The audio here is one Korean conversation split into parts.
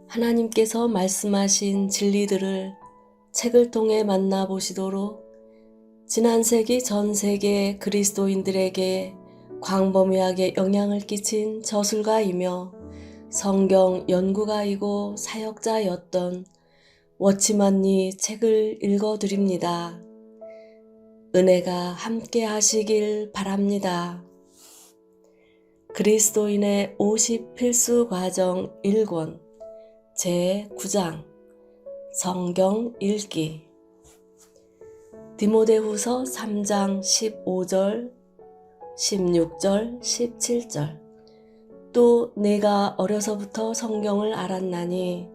하나님께서 말씀하신 진리들을 책을 통해 만나보시도록 지난 세기 전 세계 그리스도인들에게 광범위하게 영향을 끼친 저술가이며 성경 연구가이고 사역자였던 워치만니 책을 읽어드립니다. 은혜가 함께 하시길 바랍니다. 그리스도인의 50 필수 과정 1권 제9장 성경 읽기 디모데후서 3장 15절, 16절, 17절 또 내가 어려서부터 성경을 알았나니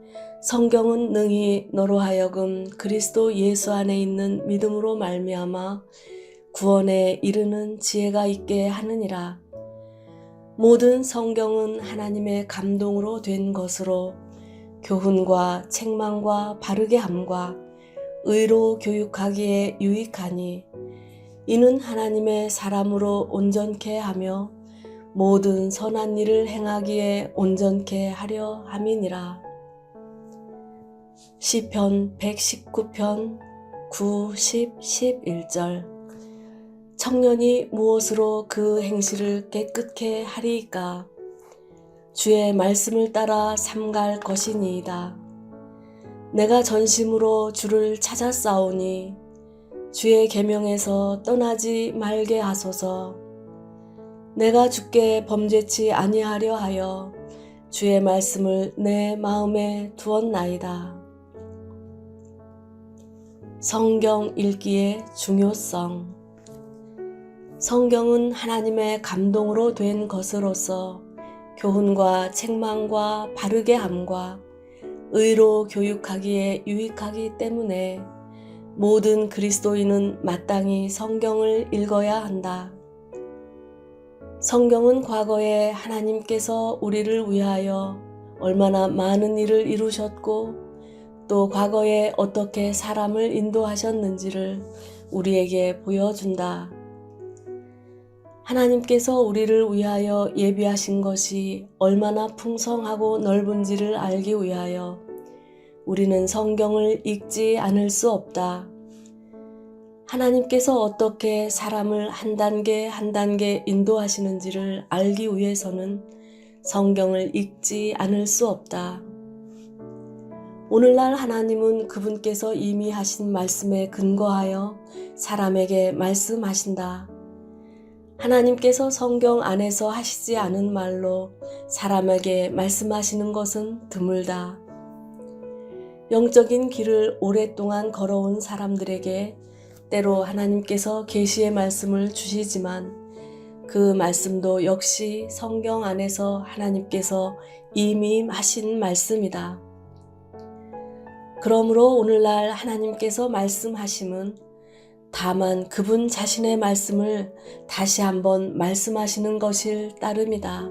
성경은 능히 너로 하여금 그리스도 예수 안에 있는 믿음으로 말미암아 구원에 이르는 지혜가 있게 하느니라. 모든 성경은 하나님의 감동으로 된 것으로 교훈과 책망과 바르게 함과 의로 교육하기에 유익하니 이는 하나님의 사람으로 온전케 하며 모든 선한 일을 행하기에 온전케 하려 함이니라. 시편 119편 9, 10, 11절 청년이 무엇으로 그 행실을 깨끗게 하리이까? 주의 말씀을 따라 삼갈 것이니이다. 내가 전심으로 주를 찾았사오니 주의 계명에서 떠나지 말게 하소서. 내가 주께 범죄치 아니하려 하여 주의 말씀을 내 마음에 두었나이다. 성경 읽기의 중요성. 성경은 하나님의 감동으로 된 것으로서 교훈과 책망과 바르게 함과 의로 교육하기에 유익하기 때문에 모든 그리스도인은 마땅히 성경을 읽어야 한다. 성경은 과거에 하나님께서 우리를 위하여 얼마나 많은 일을 이루셨고 또 과거에 어떻게 사람을 인도하셨는지를 우리에게 보여준다. 하나님께서 우리를 위하여 예비하신 것이 얼마나 풍성하고 넓은지를 알기 위하여 우리는 성경을 읽지 않을 수 없다. 하나님께서 어떻게 사람을 한 단계 한 단계 인도하시는지를 알기 위해서는 성경을 읽지 않을 수 없다. 오늘날 하나님은 그분께서 이미 하신 말씀에 근거하여 사람에게 말씀하신다. 하나님께서 성경 안에서 하시지 않은 말로 사람에게 말씀하시는 것은 드물다. 영적인 길을 오랫동안 걸어온 사람들에게 때로 하나님께서 계시의 말씀을 주시지만 그 말씀도 역시 성경 안에서 하나님께서 이미 하신 말씀이다. 그러므로 오늘날 하나님께서 말씀하심은 다만 그분 자신의 말씀을 다시 한번 말씀하시는 것일 따름이다.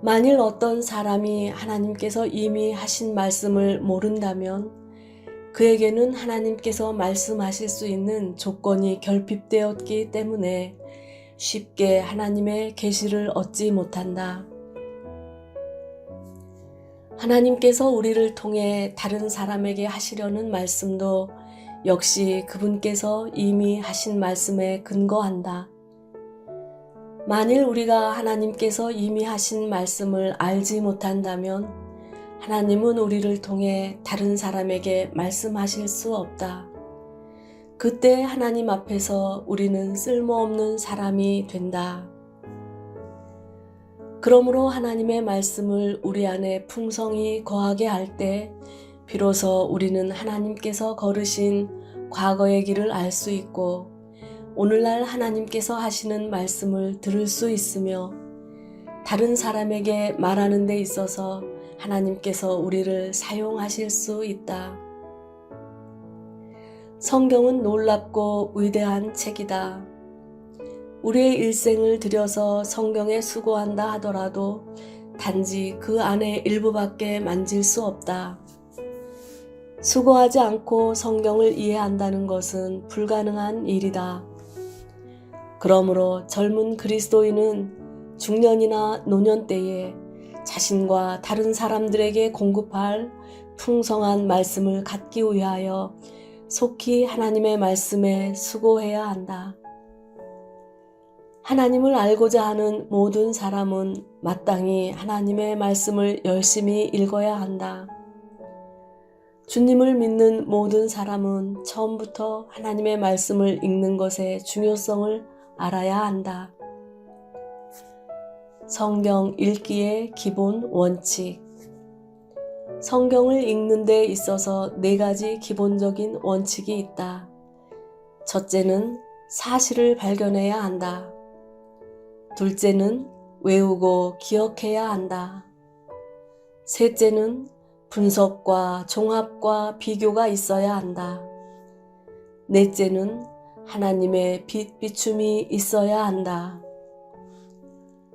만일 어떤 사람이 하나님께서 이미 하신 말씀을 모른다면 그에게는 하나님께서 말씀하실 수 있는 조건이 결핍되었기 때문에 쉽게 하나님의 계시를 얻지 못한다. 하나님께서 우리를 통해 다른 사람에게 하시려는 말씀도 역시 그분께서 이미 하신 말씀에 근거한다. 만일 우리가 하나님께서 이미 하신 말씀을 알지 못한다면 하나님은 우리를 통해 다른 사람에게 말씀하실 수 없다. 그때 하나님 앞에서 우리는 쓸모없는 사람이 된다. 그러므로 하나님의 말씀을 우리 안에 풍성히 거하게 할 때 비로소 우리는 하나님께서 걸으신 과거의 길을 알 수 있고 오늘날 하나님께서 하시는 말씀을 들을 수 있으며 다른 사람에게 말하는 데 있어서 하나님께서 우리를 사용하실 수 있다. 성경은 놀랍고 위대한 책이다. 우리의 일생을 들여서 성경에 수고한다 하더라도 단지 그 안에 일부밖에 만질 수 없다. 수고하지 않고 성경을 이해한다는 것은 불가능한 일이다. 그러므로 젊은 그리스도인은 중년이나 노년 때에 자신과 다른 사람들에게 공급할 풍성한 말씀을 갖기 위하여 속히 하나님의 말씀에 수고해야 한다. 하나님을 알고자 하는 모든 사람은 마땅히 하나님의 말씀을 열심히 읽어야 한다. 주님을 믿는 모든 사람은 처음부터 하나님의 말씀을 읽는 것의 중요성을 알아야 한다. 성경 읽기의 기본 원칙. 성경을 읽는 데 있어서 4가지 기본적인 원칙이 있다. 첫째는 사실을 발견해야 한다. 둘째는 외우고 기억해야 한다. 셋째는 분석과 종합과 비교가 있어야 한다. 넷째는 하나님의 빛 비춤이 있어야 한다.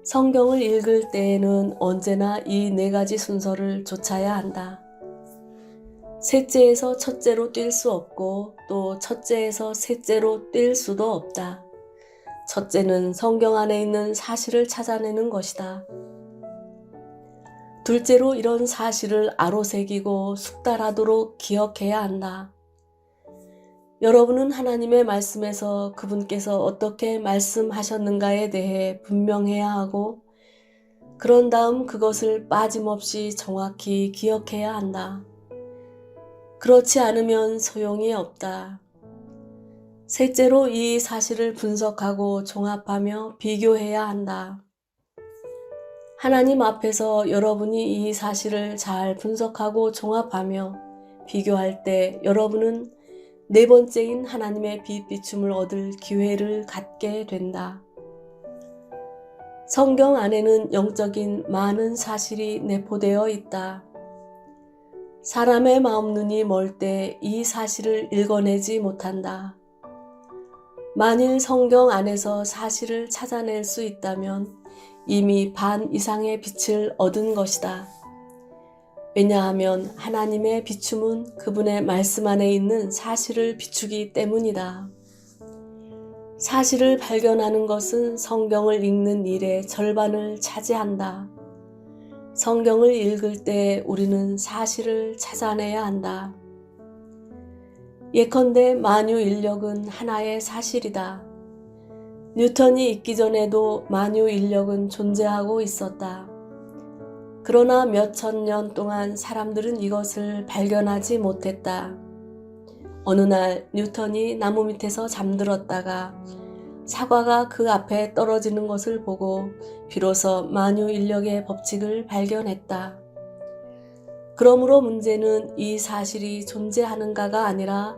성경을 읽을 때에는 언제나 이 4가지 순서를 좇아야 한다. 셋째에서 첫째로 뛸 수 없고 또 첫째에서 셋째로 뛸 수도 없다. 첫째는 성경 안에 있는 사실을 찾아내는 것이다. 둘째로 이런 사실을 아로새기고 숙달하도록 기억해야 한다. 여러분은 하나님의 말씀에서 그분께서 어떻게 말씀하셨는가에 대해 분명해야 하고 그런 다음 그것을 빠짐없이 정확히 기억해야 한다. 그렇지 않으면 소용이 없다. 셋째로 이 사실을 분석하고 종합하며 비교해야 한다. 하나님 앞에서 여러분이 이 사실을 잘 분석하고 종합하며 비교할 때 여러분은 4번째인 하나님의 빛 비춤을 얻을 기회를 갖게 된다. 성경 안에는 영적인 많은 사실이 내포되어 있다. 사람의 마음 눈이 멀 때 이 사실을 읽어내지 못한다. 만일 성경 안에서 사실을 찾아낼 수 있다면 이미 반 이상의 빛을 얻은 것이다. 왜냐하면 하나님의 비춤은 그분의 말씀 안에 있는 사실을 비추기 때문이다. 사실을 발견하는 것은 성경을 읽는 일의 절반을 차지한다. 성경을 읽을 때 우리는 사실을 찾아내야 한다. 예컨대 만유인력은 하나의 사실이다. 뉴턴이 있기 전에도 만유인력은 존재하고 있었다. 그러나 몇천 년 동안 사람들은 이것을 발견하지 못했다. 어느 날 뉴턴이 나무 밑에서 잠들었다가 사과가 그 앞에 떨어지는 것을 보고 비로소 만유인력의 법칙을 발견했다. 그러므로 문제는 이 사실이 존재하는가가 아니라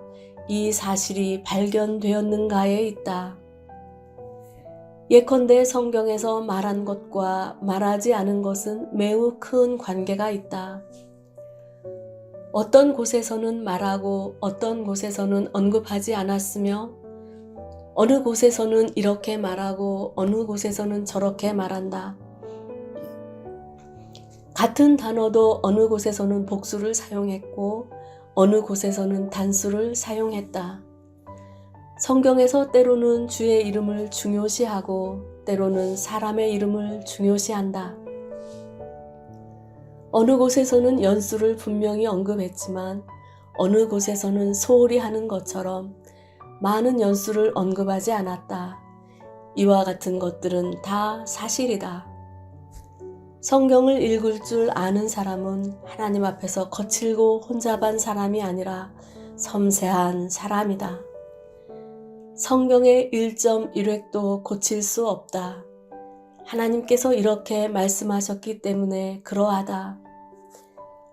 이 사실이 발견되었는가에 있다. 예컨대 성경에서 말한 것과 말하지 않은 것은 매우 큰 관계가 있다. 어떤 곳에서는 말하고 어떤 곳에서는 언급하지 않았으며 어느 곳에서는 이렇게 말하고 어느 곳에서는 저렇게 말한다. 같은 단어도 어느 곳에서는 복수를 사용했고 어느 곳에서는 단수를 사용했다. 성경에서 때로는 주의 이름을 중요시하고 때로는 사람의 이름을 중요시한다. 어느 곳에서는 연수를 분명히 언급했지만 어느 곳에서는 소홀히 하는 것처럼 많은 연수를 언급하지 않았다. 이와 같은 것들은 다 사실이다. 성경을 읽을 줄 아는 사람은 하나님 앞에서 거칠고 혼잡한 사람이 아니라 섬세한 사람이다. 성경의 1.1획도 고칠 수 없다. 하나님께서 이렇게 말씀하셨기 때문에 그러하다.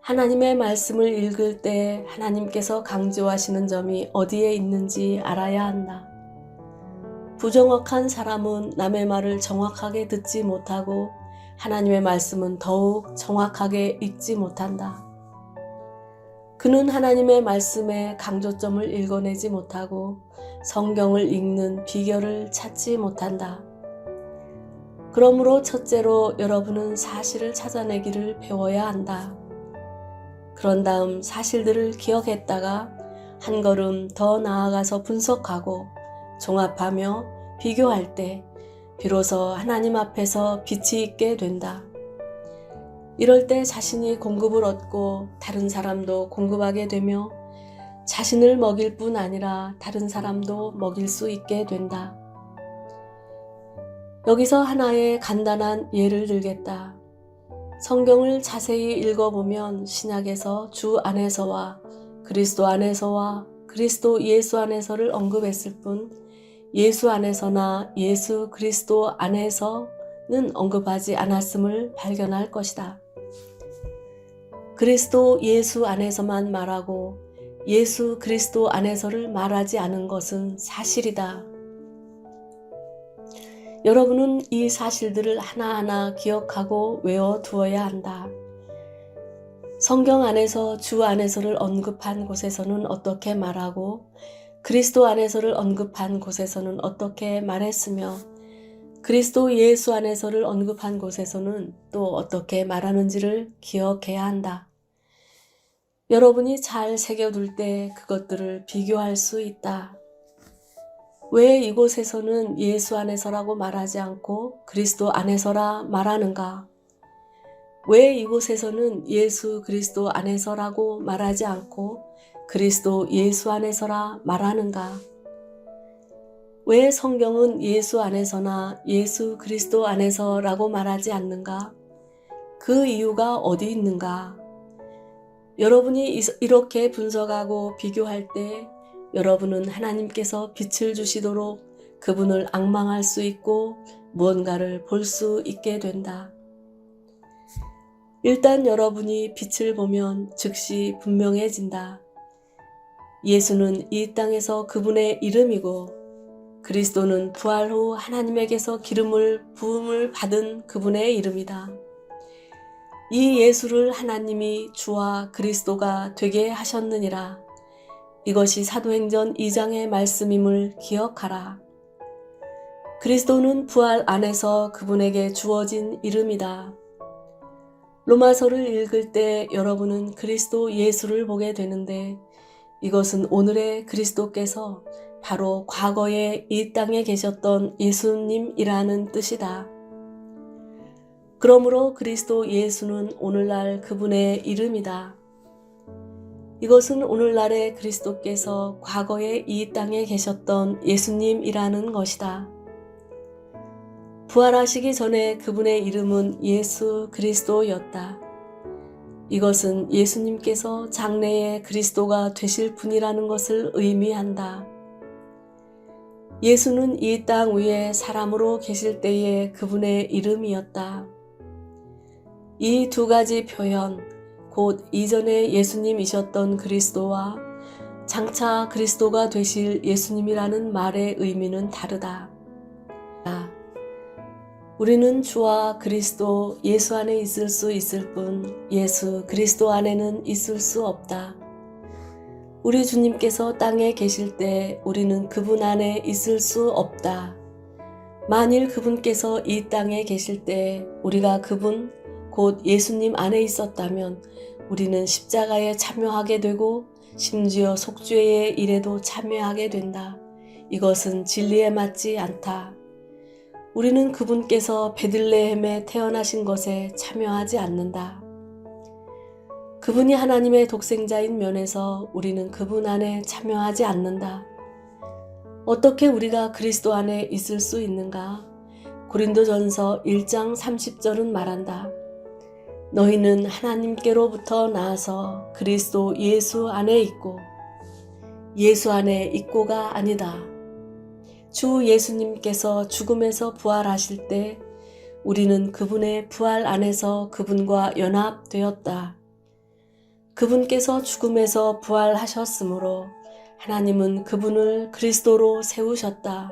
하나님의 말씀을 읽을 때 하나님께서 강조하시는 점이 어디에 있는지 알아야 한다. 부정확한 사람은 남의 말을 정확하게 듣지 못하고 하나님의 말씀은 더욱 정확하게 읽지 못한다. 그는 하나님의 말씀의 강조점을 읽어내지 못하고 성경을 읽는 비결을 찾지 못한다. 그러므로 첫째로 여러분은 사실을 찾아내기를 배워야 한다. 그런 다음 사실들을 기억했다가 한 걸음 더 나아가서 분석하고 종합하며 비교할 때 비로소 하나님 앞에서 빛이 있게 된다. 이럴 때 자신이 공급을 얻고 다른 사람도 공급하게 되며 자신을 먹일 뿐 아니라 다른 사람도 먹일 수 있게 된다. 여기서 하나의 간단한 예를 들겠다. 성경을 자세히 읽어보면 신약에서 주 안에서와 그리스도 안에서와 그리스도 예수 안에서를 언급했을 뿐 예수 안에서나 예수 그리스도 안에서는 언급하지 않았음을 발견할 것이다. 그리스도 예수 안에서만 말하고 예수 그리스도 안에서를 말하지 않은 것은 사실이다. 여러분은 이 사실들을 하나하나 기억하고 외워두어야 한다. 성경 안에서 주 안에서를 언급한 곳에서는 어떻게 말하고 그리스도 안에서를 언급한 곳에서는 어떻게 말했으며 그리스도 예수 안에서를 언급한 곳에서는 또 어떻게 말하는지를 기억해야 한다. 여러분이 잘 새겨둘 때 그것들을 비교할 수 있다. 왜 이곳에서는 예수 안에서라고 말하지 않고 그리스도 안에서라 말하는가? 왜 이곳에서는 예수 그리스도 안에서라고 말하지 않고 그리스도 예수 안에서라 말하는가? 왜 성경은 예수 안에서나 예수 그리스도 안에서라고 말하지 않는가? 그 이유가 어디 있는가? 여러분이 이렇게 분석하고 비교할 때 여러분은 하나님께서 빛을 주시도록 그분을 앙망할 수 있고 무언가를 볼 수 있게 된다. 일단 여러분이 빛을 보면 즉시 분명해진다. 예수는 이 땅에서 그분의 이름이고 그리스도는 부활 후 하나님에게서 부음을 받은 그분의 이름이다. 이 예수를 하나님이 주와 그리스도가 되게 하셨느니라. 이것이 사도행전 2장의 말씀임을 기억하라. 그리스도는 부활 안에서 그분에게 주어진 이름이다. 로마서를 읽을 때 여러분은 그리스도 예수를 보게 되는데 이것은 오늘의 그리스도께서 바로 과거에 이 땅에 계셨던 예수님이라는 뜻이다. 그러므로 그리스도 예수는 오늘날 그분의 이름이다. 이것은 오늘날의 그리스도께서 과거에 이 땅에 계셨던 예수님이라는 것이다. 부활하시기 전에 그분의 이름은 예수 그리스도였다. 이것은 예수님께서 장래에 그리스도가 되실 분이라는 것을 의미한다. 예수는 이 땅 위에 사람으로 계실 때의 그분의 이름이었다. 이 두 가지 표현, 곧 이전에 예수님이셨던 그리스도와 장차 그리스도가 되실 예수님이라는 말의 의미는 다르다. 우리는 주와 그리스도 예수 안에 있을 수 있을 뿐 예수 그리스도 안에는 있을 수 없다. 우리 주님께서 땅에 계실 때 우리는 그분 안에 있을 수 없다. 만일 그분께서 이 땅에 계실 때 우리가 그분, 곧 예수님 안에 있었다면 우리는 십자가에 참여하게 되고 심지어 속죄의 일에도 참여하게 된다. 이것은 진리에 맞지 않다. 우리는 그분께서 베들레헴에 태어나신 것에 참여하지 않는다. 그분이 하나님의 독생자인 면에서 우리는 그분 안에 참여하지 않는다. 어떻게 우리가 그리스도 안에 있을 수 있는가? 고린도전서 1장 30절은 말한다. 너희는 하나님께로부터 나와서 그리스도 예수 안에 있고 예수 안에 있고가 아니다. 주 예수님께서 죽음에서 부활하실 때 우리는 그분의 부활 안에서 그분과 연합되었다. 그분께서 죽음에서 부활하셨으므로 하나님은 그분을 그리스도로 세우셨다.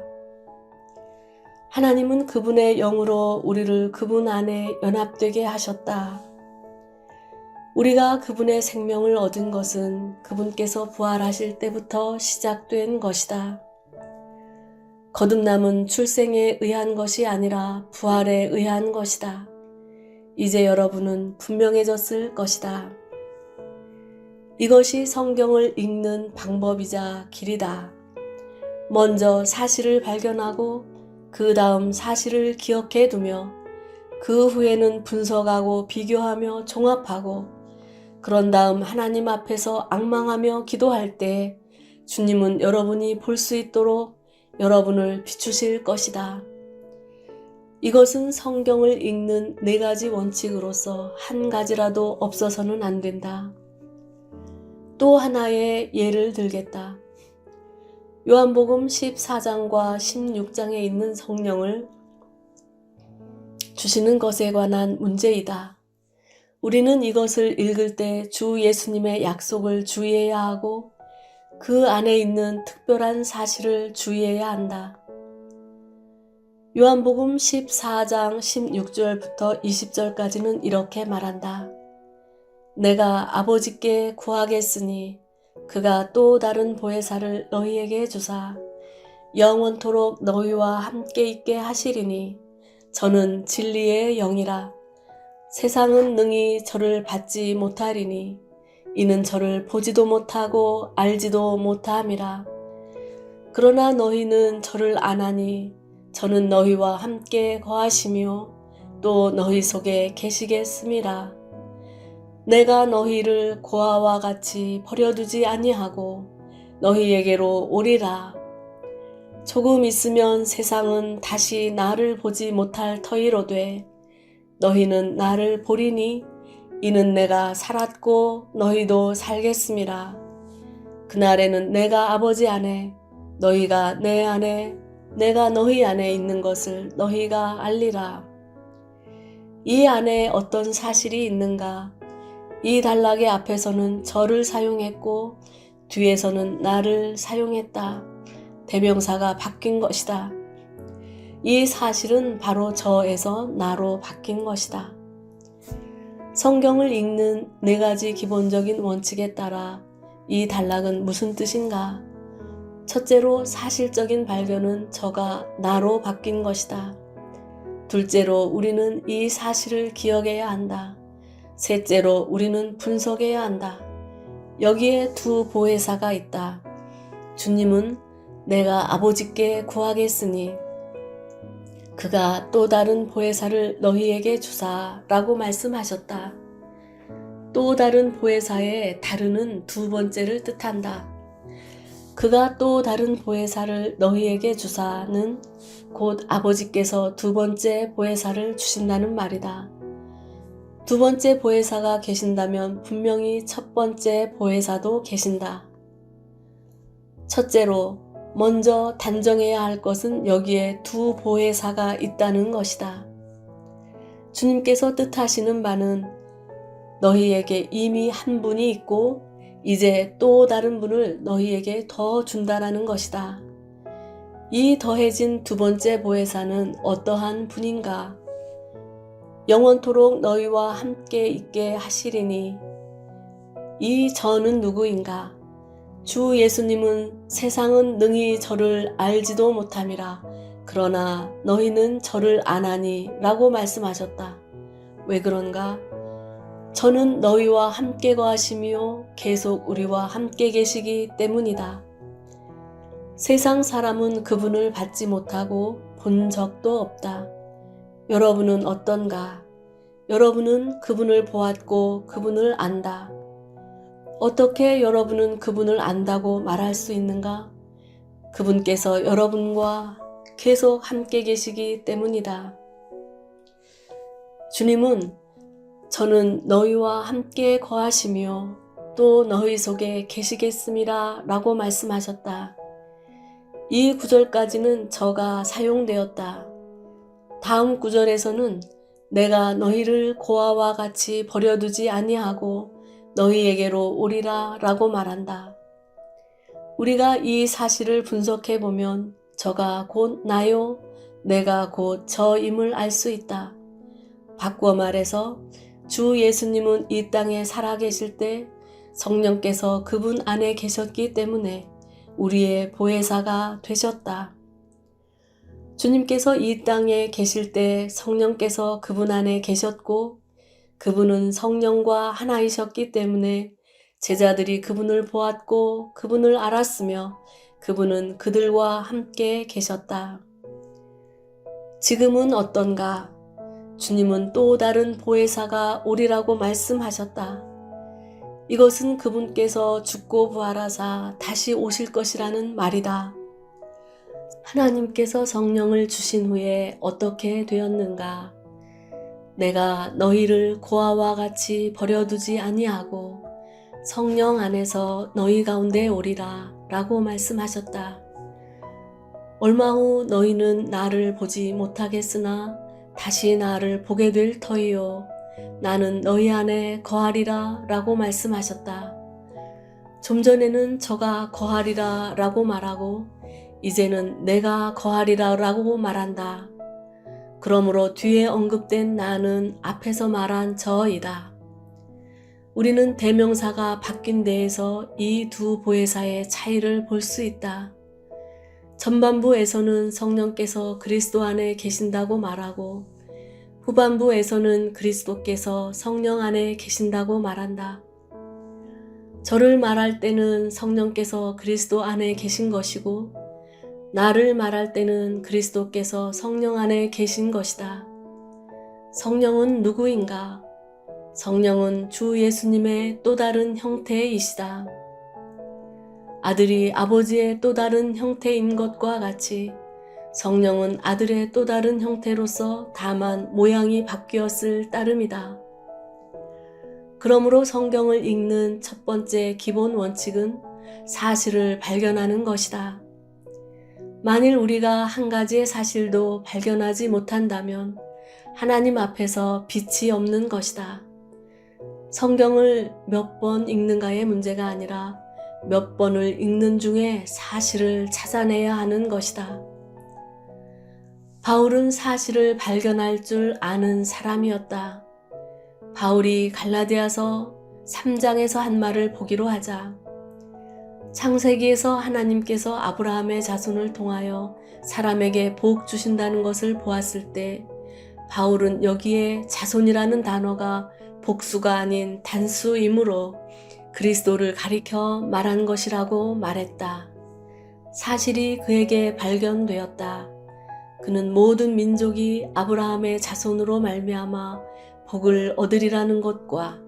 하나님은 그분의 영으로 우리를 그분 안에 연합되게 하셨다. 우리가 그분의 생명을 얻은 것은 그분께서 부활하실 때부터 시작된 것이다. 거듭남은 출생에 의한 것이 아니라 부활에 의한 것이다. 이제 여러분은 분명해졌을 것이다. 이것이 성경을 읽는 방법이자 길이다. 먼저 사실을 발견하고 그 다음 사실을 기억해 두며 그 후에는 분석하고 비교하며 종합하고 그런 다음 하나님 앞에서 앙망하며 기도할 때 주님은 여러분이 볼 수 있도록 여러분을 비추실 것이다. 이것은 성경을 읽는 4가지 원칙으로서 한 가지라도 없어서는 안 된다. 또 하나의 예를 들겠다. 요한복음 14장과 16장에 있는 성령을 주시는 것에 관한 문제이다. 우리는 이것을 읽을 때 주 예수님의 약속을 주의해야 하고 그 안에 있는 특별한 사실을 주의해야 한다. 요한복음 14장 16절부터 20절까지는 이렇게 말한다. 내가 아버지께 구하겠으니 그가 또 다른 보혜사를 너희에게 주사 영원토록 너희와 함께 있게 하시리니 저는 진리의 영이라. 세상은 능히 저를 받지 못하리니 이는 저를 보지도 못하고 알지도 못함이라. 그러나 너희는 저를 아나니 저는 너희와 함께 거하시며 또 너희 속에 계시겠음이라. 내가 너희를 고아와 같이 버려두지 아니하고 너희에게로 오리라. 조금 있으면 세상은 다시 나를 보지 못할 터이로되 너희는 나를 보리니 이는 내가 살았고 너희도 살겠음이라. 그날에는 내가 아버지 안에 너희가 내 안에 내가 너희 안에 있는 것을 너희가 알리라. 이 안에 어떤 사실이 있는가? 이 단락의 앞에서는 저를 사용했고 뒤에서는 나를 사용했다. 대명사가 바뀐 것이다. 이 사실은 바로 저에서 나로 바뀐 것이다. 성경을 읽는 4가지 기본적인 원칙에 따라 이 단락은 무슨 뜻인가? 첫째로 사실적인 발견은 저가 나로 바뀐 것이다. 둘째로 우리는 이 사실을 기억해야 한다. 셋째로 우리는 분석해야 한다. 여기에 2 보혜사가 있다. 주님은 내가 아버지께 구하겠으니 그가 또 다른 보혜사를 너희에게 주사 라고 말씀하셨다. 또 다른 보혜사의 다른은 2번째를 뜻한다. 그가 또 다른 보혜사를 너희에게 주사는 곧 아버지께서 2번째 보혜사를 주신다는 말이다. 2번째 보혜사가 계신다면 분명히 1번째 보혜사도 계신다. 첫째로 먼저 단정해야 할 것은 여기에 2 보혜사가 있다는 것이다. 주님께서 뜻하시는 바는 너희에게 이미 한 분이 있고 이제 또 다른 분을 너희에게 더 준다라는 것이다. 이 더해진 2번째 보혜사는 어떠한 분인가? 영원토록 너희와 함께 있게 하시리니 이 저는 누구인가? 주 예수님은 세상은 능히 저를 알지도 못함이라. 그러나 너희는 저를 아나니 라고 말씀하셨다. 왜 그런가? 저는 너희와 함께 거하시며 계속 우리와 함께 계시기 때문이다. 세상 사람은 그분을 받지 못하고 본 적도 없다. 여러분은 어떤가? 여러분은 그분을 보았고 그분을 안다. 어떻게 여러분은 그분을 안다고 말할 수 있는가? 그분께서 여러분과 계속 함께 계시기 때문이다. 주님은 저는 너희와 함께 거하시며 또 너희 속에 계시겠음이라 라고 말씀하셨다. 이 구절까지는 저가 사용되었다. 다음 구절에서는 내가 너희를 고아와 같이 버려두지 아니하고 너희에게로 오리라 라고 말한다. 우리가 이 사실을 분석해 보면 저가 곧 나요, 내가 곧 저임을 알 수 있다. 바꾸어 말해서 주 예수님은 이 땅에 살아계실 때 성령께서 그분 안에 계셨기 때문에 우리의 보혜사가 되셨다. 주님께서 이 땅에 계실 때 성령께서 그분 안에 계셨고 그분은 성령과 하나이셨기 때문에 제자들이 그분을 보았고 그분을 알았으며 그분은 그들과 함께 계셨다. 지금은 어떤가? 주님은 또 다른 보혜사가 오리라고 말씀하셨다. 이것은 그분께서 죽고 부활하사 다시 오실 것이라는 말이다. 하나님께서 성령을 주신 후에 어떻게 되었는가? 내가 너희를 고아와 같이 버려두지 아니하고 성령 안에서 너희 가운데 오리라 라고 말씀하셨다. 얼마 후 너희는 나를 보지 못하겠으나 다시 나를 보게 될 터이요 나는 너희 안에 거하리라 라고 말씀하셨다. 좀 전에는 저가 거하리라 라고 말하고 이제는 내가 거하리라 라고 말한다. 그러므로 뒤에 언급된 나는 앞에서 말한 저이다. 우리는 대명사가 바뀐 데에서 이 두 보혜사의 차이를 볼 수 있다. 전반부에서는 성령께서 그리스도 안에 계신다고 말하고 후반부에서는 그리스도께서 성령 안에 계신다고 말한다. 저를 말할 때는 성령께서 그리스도 안에 계신 것이고 나를 말할 때는 그리스도께서 성령 안에 계신 것이다. 성령은 누구인가? 성령은 주 예수님의 또 다른 형태이시다. 아들이 아버지의 또 다른 형태인 것과 같이 성령은 아들의 또 다른 형태로서 다만 모양이 바뀌었을 따름이다. 그러므로 성경을 읽는 첫 번째 기본 원칙은 사실을 발견하는 것이다. 만일 우리가 한 가지의 사실도 발견하지 못한다면 하나님 앞에서 빛이 없는 것이다. 성경을 몇 번 읽는가의 문제가 아니라 몇 번을 읽는 중에 사실을 찾아내야 하는 것이다. 바울은 사실을 발견할 줄 아는 사람이었다. 바울이 갈라디아서 3장에서 한 말을 보기로 하자. 창세기에서 하나님께서 아브라함의 자손을 통하여 사람에게 복 주신다는 것을 보았을 때 바울은 여기에 자손이라는 단어가 복수가 아닌 단수이므로 그리스도를 가리켜 말한 것이라고 말했다. 사실이 그에게 발견되었다. 그는 모든 민족이 아브라함의 자손으로 말미암아 복을 얻으리라는 것과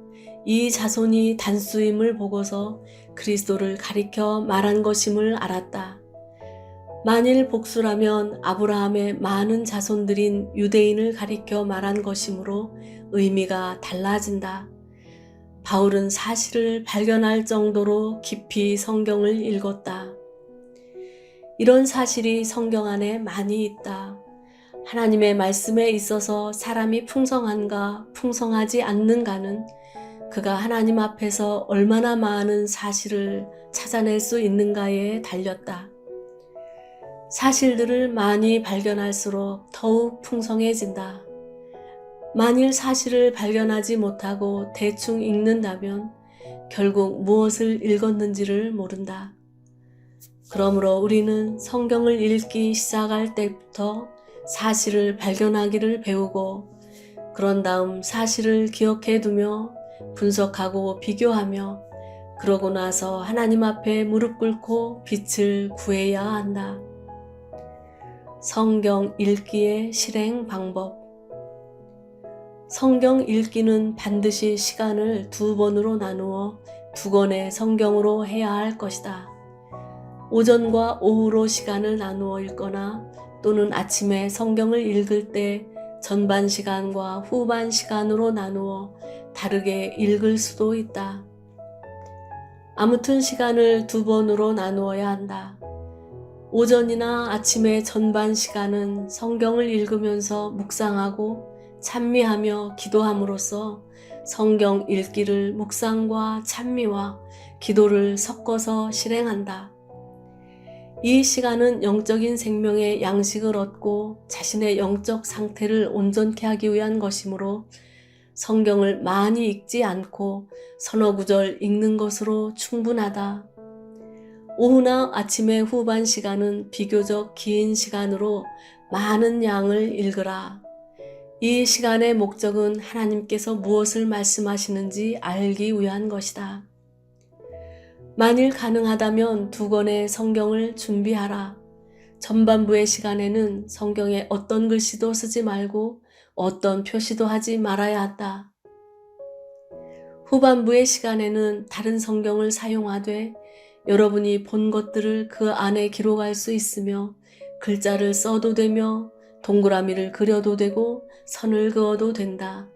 이 자손이 단수임을 보고서 그리스도를 가리켜 말한 것임을 알았다. 만일 복수라면 아브라함의 많은 자손들인 유대인을 가리켜 말한 것이므로 의미가 달라진다. 바울은 사실을 발견할 정도로 깊이 성경을 읽었다. 이런 사실이 성경 안에 많이 있다. 하나님의 말씀에 있어서 사람이 풍성한가 풍성하지 않는가는 그가 하나님 앞에서 얼마나 많은 사실을 찾아낼 수 있는가에 달렸다. 사실들을 많이 발견할수록 더욱 풍성해진다. 만일 사실을 발견하지 못하고 대충 읽는다면 결국 무엇을 읽었는지를 모른다. 그러므로 우리는 성경을 읽기 시작할 때부터 사실을 발견하기를 배우고 그런 다음 사실을 기억해 두며 분석하고 비교하며 그러고 나서 하나님 앞에 무릎 꿇고 빛을 구해야 한다. 성경 읽기의 실행 방법. 성경 읽기는 반드시 시간을 2번으로 나누어 2권의 성경으로 해야 할 것이다. 오전과 오후로 시간을 나누어 읽거나 또는 아침에 성경을 읽을 때 전반 시간과 후반 시간으로 나누어 다르게 읽을 수도 있다. 아무튼 시간을 2번으로 나누어야 한다. 오전이나 아침의 전반 시간은 성경을 읽으면서 묵상하고 찬미하며 기도함으로써 성경 읽기를 묵상과 찬미와 기도를 섞어서 실행한다. 이 시간은 영적인 생명의 양식을 얻고 자신의 영적 상태를 온전케 하기 위한 것이므로 성경을 많이 읽지 않고 서너 구절 읽는 것으로 충분하다. 오후나 아침의 후반 시간은 비교적 긴 시간으로 많은 양을 읽으라. 이 시간의 목적은 하나님께서 무엇을 말씀하시는지 알기 위한 것이다. 만일 가능하다면 2권의 성경을 준비하라. 전반부의 시간에는 성경에 어떤 글씨도 쓰지 말고 어떤 표시도 하지 말아야 한다. 후반부의 시간에는 다른 성경을 사용하되 여러분이 본 것들을 그 안에 기록할 수 있으며 글자를 써도 되며 동그라미를 그려도 되고 선을 그어도 된다.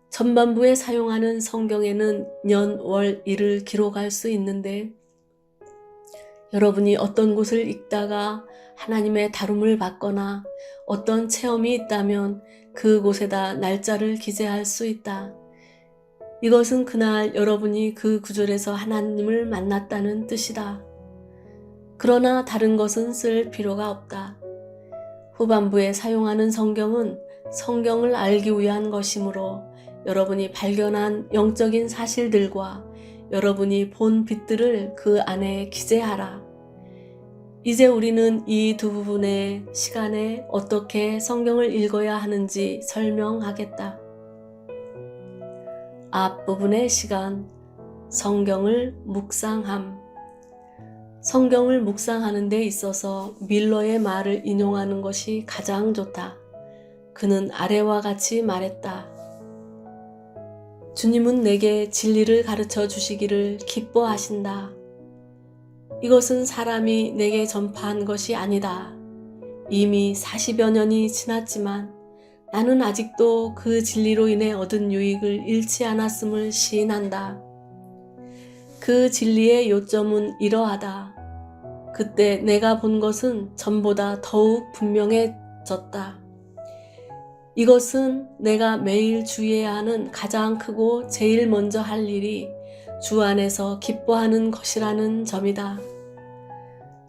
전반부에 사용하는 성경에는 년, 월, 일을 기록할 수 있는데 여러분이 어떤 곳을 읽다가 하나님의 다룸을 받거나 어떤 체험이 있다면 그곳에다 날짜를 기재할 수 있다. 이것은 그날 여러분이 그 구절에서 하나님을 만났다는 뜻이다. 그러나 다른 것은 쓸 필요가 없다. 후반부에 사용하는 성경은 성경을 알기 위한 것이므로 여러분이 발견한 영적인 사실들과 여러분이 본 빛들을 그 안에 기재하라. 이제 우리는 이 두 부분의 시간에 어떻게 성경을 읽어야 하는지 설명하겠다. 앞부분의 시간, 성경을 묵상함. 성경을 묵상하는 데 있어서 밀러의 말을 인용하는 것이 가장 좋다. 그는 아래와 같이 말했다. 주님은 내게 진리를 가르쳐 주시기를 기뻐하신다. 이것은 사람이 내게 전파한 것이 아니다. 이미 40여 년이 지났지만 나는 아직도 그 진리로 인해 얻은 유익을 잃지 않았음을 시인한다. 그 진리의 요점은 이러하다. 그때 내가 본 것은 전보다 더욱 분명해졌다. 이것은 내가 매일 주의해야 하는 가장 크고 제일 먼저 할 일이 주 안에서 기뻐하는 것이라는 점이다.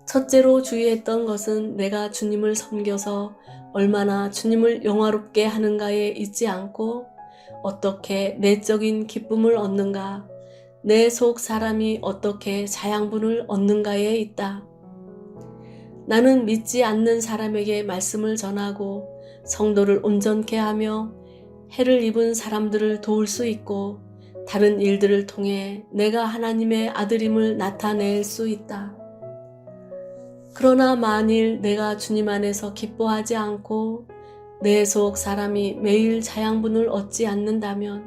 첫째로 주의했던 것은 내가 주님을 섬겨서 얼마나 주님을 영화롭게 하는가에 있지 않고 어떻게 내적인 기쁨을 얻는가, 내 속 사람이 어떻게 자양분을 얻는가에 있다. 나는 믿지 않는 사람에게 말씀을 전하고 성도를 온전케 하며 해를 입은 사람들을 도울 수 있고 다른 일들을 통해 내가 하나님의 아들임을 나타낼 수 있다. 그러나 만일 내가 주님 안에서 기뻐하지 않고 내 속 사람이 매일 자양분을 얻지 않는다면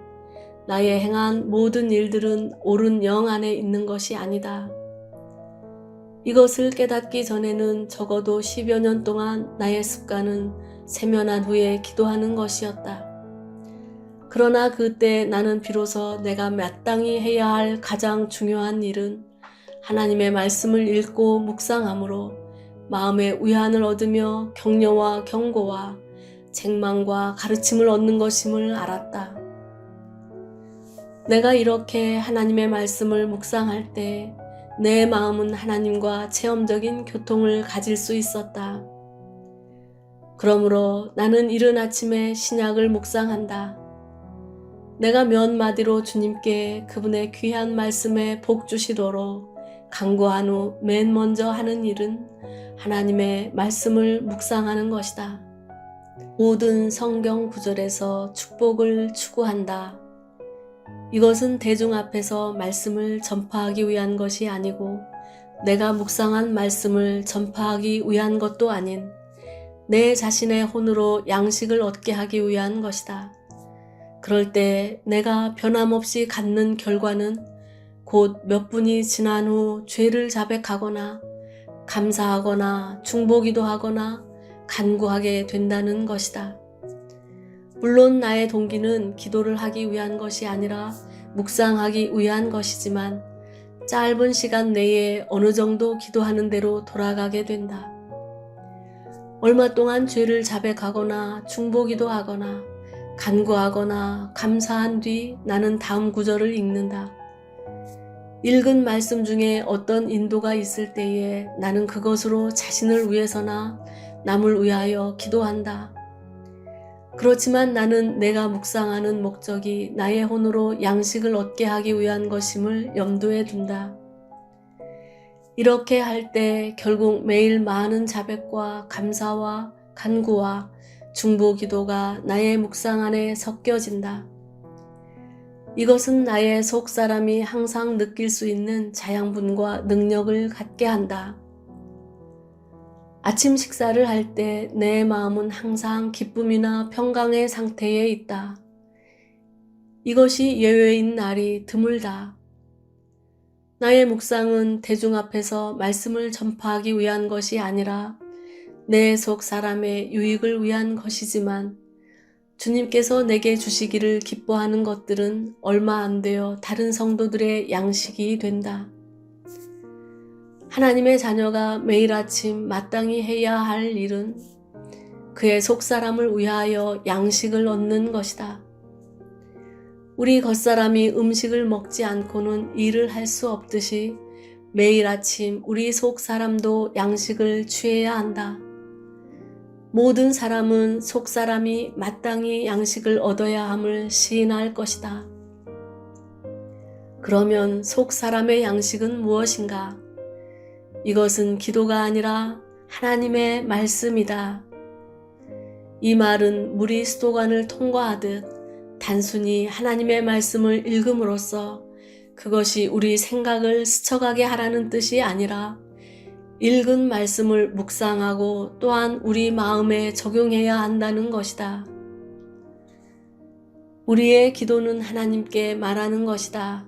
나의 행한 모든 일들은 옳은 영 안에 있는 것이 아니다. 이것을 깨닫기 전에는 적어도 10여 년 동안 나의 습관은 세면한 후에 기도하는 것이었다. 그러나 그때 나는 비로소 내가 마땅히 해야 할 가장 중요한 일은 하나님의 말씀을 읽고 묵상함으로 마음의 위안을 얻으며 격려와 경고와 책망과 가르침을 얻는 것임을 알았다. 내가 이렇게 하나님의 말씀을 묵상할 때 내 마음은 하나님과 체험적인 교통을 가질 수 있었다. 그러므로 나는 이른 아침에 신약을 묵상한다. 내가 몇 마디로 주님께 그분의 귀한 말씀에 복 주시도록 간구한 후 맨 먼저 하는 일은 하나님의 말씀을 묵상하는 것이다. 모든 성경 구절에서 축복을 추구한다. 이것은 대중 앞에서 말씀을 전파하기 위한 것이 아니고 내가 묵상한 말씀을 전파하기 위한 것도 아닌 내 자신의 혼으로 양식을 얻게 하기 위한 것이다. 그럴 때 내가 변함없이 갖는 결과는 곧 몇 분이 지난 후 죄를 자백하거나 감사하거나 중보기도 하거나 간구하게 된다는 것이다. 물론 나의 동기는 기도를 하기 위한 것이 아니라 묵상하기 위한 것이지만 짧은 시간 내에 어느 정도 기도하는 대로 돌아가게 된다. 얼마 동안 죄를 자백하거나 중보기도 하거나 간구하거나 감사한 뒤 나는 다음 구절을 읽는다. 읽은 말씀 중에 어떤 인도가 있을 때에 나는 그것으로 자신을 위해서나 남을 위하여 기도한다. 그렇지만 나는 내가 묵상하는 목적이 나의 혼으로 양식을 얻게 하기 위한 것임을 염두에 둔다. 이렇게 할 때 결국 매일 많은 자백과 감사와 간구와 중보 기도가 나의 묵상 안에 섞여진다. 이것은 나의 속 사람이 항상 느낄 수 있는 자양분과 능력을 갖게 한다. 아침 식사를 할 때 내 마음은 항상 기쁨이나 평강의 상태에 있다. 이것이 예외인 날이 드물다. 나의 묵상은 대중 앞에서 말씀을 전파하기 위한 것이 아니라 내 속 사람의 유익을 위한 것이지만 주님께서 내게 주시기를 기뻐하는 것들은 얼마 안 되어 다른 성도들의 양식이 된다. 하나님의 자녀가 매일 아침 마땅히 해야 할 일은 그의 속 사람을 위하여 양식을 얻는 것이다. 우리 겉사람이 음식을 먹지 않고는 일을 할 수 없듯이 매일 아침 우리 속 사람도 양식을 취해야 한다. 모든 사람은 속 사람이 마땅히 양식을 얻어야 함을 시인할 것이다. 그러면 속 사람의 양식은 무엇인가? 이것은 기도가 아니라 하나님의 말씀이다. 이 말은 물이 수도관을 통과하듯 단순히 하나님의 말씀을 읽음으로써 그것이 우리 생각을 스쳐가게 하라는 뜻이 아니라 읽은 말씀을 묵상하고 또한 우리 마음에 적용해야 한다는 것이다. 우리의 기도는 하나님께 말하는 것이다.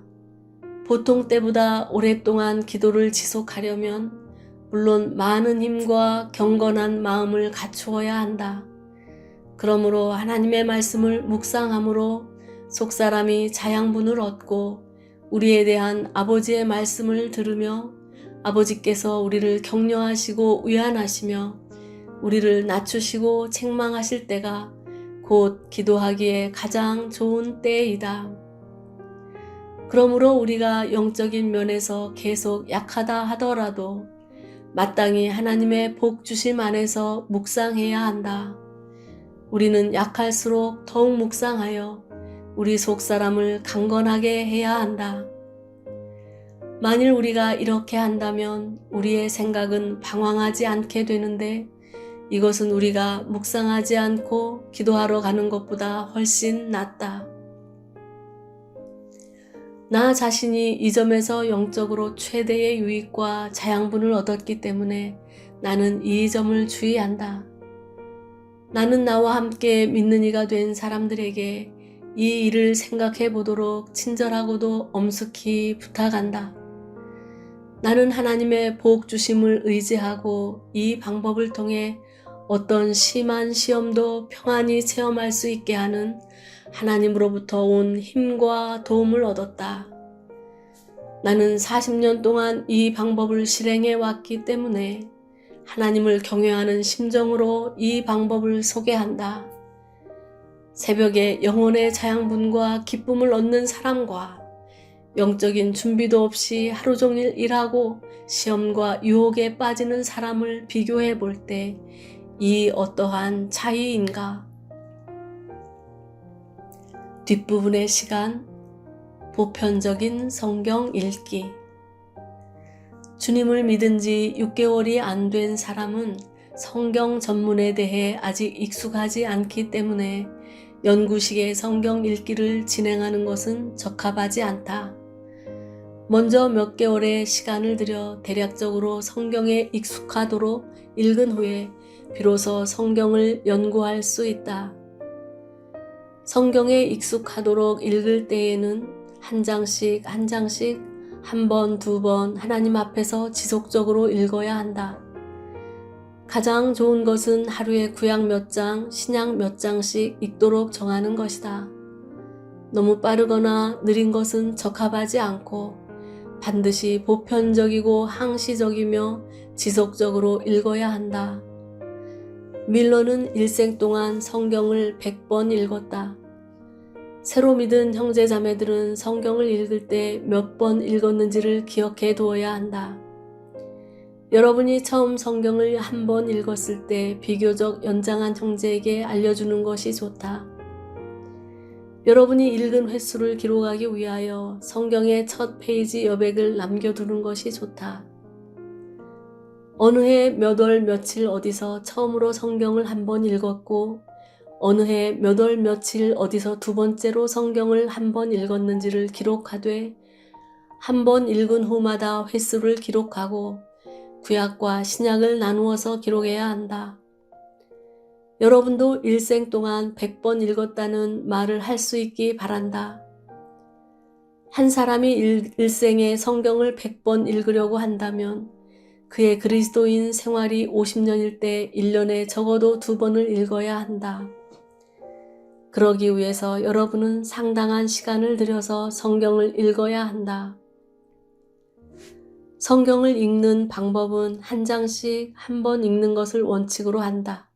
보통 때보다 오랫동안 기도를 지속하려면 물론 많은 힘과 경건한 마음을 갖추어야 한다. 그러므로 하나님의 말씀을 묵상함으로 속사람이 자양분을 얻고 우리에 대한 아버지의 말씀을 들으며 아버지께서 우리를 격려하시고 위안하시며 우리를 낮추시고 책망하실 때가 곧 기도하기에 가장 좋은 때이다. 그러므로 우리가 영적인 면에서 계속 약하다 하더라도 마땅히 하나님의 복 주심 안에서 묵상해야 한다. 우리는 약할수록 더욱 묵상하여 우리 속사람을 강건하게 해야 한다. 만일 우리가 이렇게 한다면 우리의 생각은 방황하지 않게 되는데 이것은 우리가 묵상하지 않고 기도하러 가는 것보다 훨씬 낫다. 나 자신이 이 점에서 영적으로 최대의 유익과 자양분을 얻었기 때문에 나는 이 점을 주의한다. 나는 나와 함께 믿는 이가 된 사람들에게 이 일을 생각해 보도록 친절하고도 엄숙히 부탁한다. 나는 하나님의 복 주심을 의지하고 이 방법을 통해 어떤 심한 시험도 평안히 체험할 수 있게 하는 하나님으로부터 온 힘과 도움을 얻었다. 나는 40년 동안 이 방법을 실행해 왔기 때문에 하나님을 경외하는 심정으로 이 방법을 소개한다. 새벽에 영혼의 자양분과 기쁨을 얻는 사람과 영적인 준비도 없이 하루 종일 일하고 시험과 유혹에 빠지는 사람을 비교해 볼 때 이 어떠한 차이인가? 뒷부분의 시간, 보편적인 성경 읽기. 주님을 믿은 지 6개월이 안 된 사람은 성경 전문에 대해 아직 익숙하지 않기 때문에 연구식의 성경 읽기를 진행하는 것은 적합하지 않다. 먼저 몇 개월의 시간을 들여 대략적으로 성경에 익숙하도록 읽은 후에 비로소 성경을 연구할 수 있다. 성경에 익숙하도록 읽을 때에는 한 장씩 한 번, 두 번 하나님 앞에서 지속적으로 읽어야 한다. 가장 좋은 것은 하루에 구약 몇 장, 신약 몇 장씩 읽도록 정하는 것이다. 너무 빠르거나 느린 것은 적합하지 않고 반드시 보편적이고 항시적이며 지속적으로 읽어야 한다. 밀러는 일생 동안 성경을 100번 읽었다. 새로 믿은 형제 자매들은 성경을 읽을 때 몇 번 읽었는지를 기억해 두어야 한다. 여러분이 처음 성경을 한 번 읽었을 때 비교적 연장한 형제에게 알려주는 것이 좋다. 여러분이 읽은 횟수를 기록하기 위하여 성경의 첫 페이지 여백을 남겨두는 것이 좋다. 어느 해 몇 월 며칠 어디서 처음으로 성경을 한 번 읽었고 어느 해 몇 월 며칠 어디서 두 번째로 성경을 한 번 읽었는지를 기록하되 한 번 읽은 후마다 횟수를 기록하고 구약과 신약을 나누어서 기록해야 한다. 여러분도 일생 동안 100번 읽었다는 말을 할 수 있기 바란다. 한 사람이 일생에 성경을 100번 읽으려고 한다면 그의 그리스도인 생활이 50년일 때 1년에 적어도 2번을 읽어야 한다. 그러기 위해서 여러분은 상당한 시간을 들여서 성경을 읽어야 한다. 성경을 읽는 방법은 한 장씩 한 번 읽는 것을 원칙으로 한다.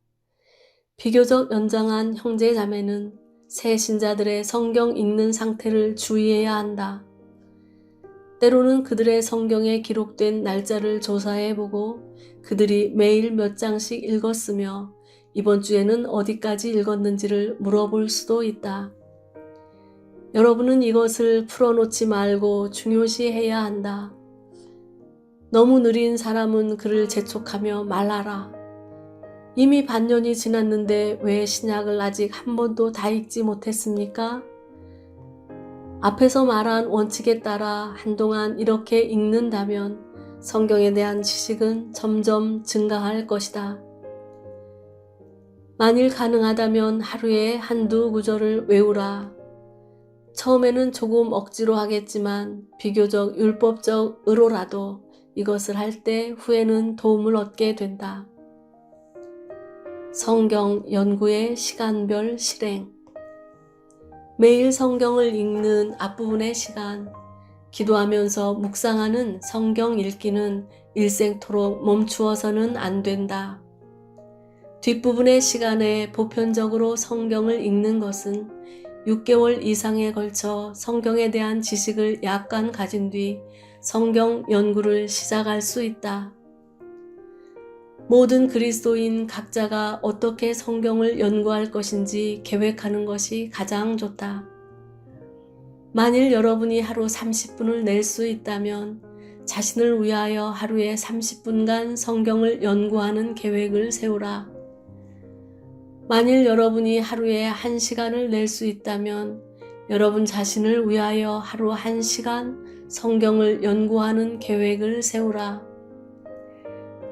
비교적 연장한 형제 자매는 새 신자들의 성경 읽는 상태를 주의해야 한다. 때로는 그들의 성경에 기록된 날짜를 조사해보고 그들이 매일 몇 장씩 읽었으며 이번 주에는 어디까지 읽었는지를 물어볼 수도 있다. 여러분은 이것을 풀어놓지 말고 중요시해야 한다. 너무 느린 사람은 그를 재촉하며 말하라. 이미 반년이 지났는데 왜 신약을 아직 한 번도 다 읽지 못했습니까? 앞에서 말한 원칙에 따라 한동안 이렇게 읽는다면 성경에 대한 지식은 점점 증가할 것이다. 만일 가능하다면 하루에 한두 구절을 외우라. 처음에는 조금 억지로 하겠지만 비교적 율법적 의로라도 이것을 할 때 후에는 도움을 얻게 된다. 성경 연구의 시간별 실행. 매일 성경을 읽는 앞부분의 시간, 기도하면서 묵상하는 성경 읽기는 일생토록 멈추어서는 안 된다. 뒷부분의 시간에 보편적으로 성경을 읽는 것은 6개월 이상에 걸쳐 성경에 대한 지식을 약간 가진 뒤 성경 연구를 시작할 수 있다. 모든 그리스도인 각자가 어떻게 성경을 연구할 것인지 계획하는 것이 가장 좋다. 만일 여러분이 하루 30분을 낼 수 있다면 자신을 위하여 하루에 30분간 성경을 연구하는 계획을 세우라. 만일 여러분이 하루에 1시간을 낼 수 있다면 여러분 자신을 위하여 하루 1시간 성경을 연구하는 계획을 세우라.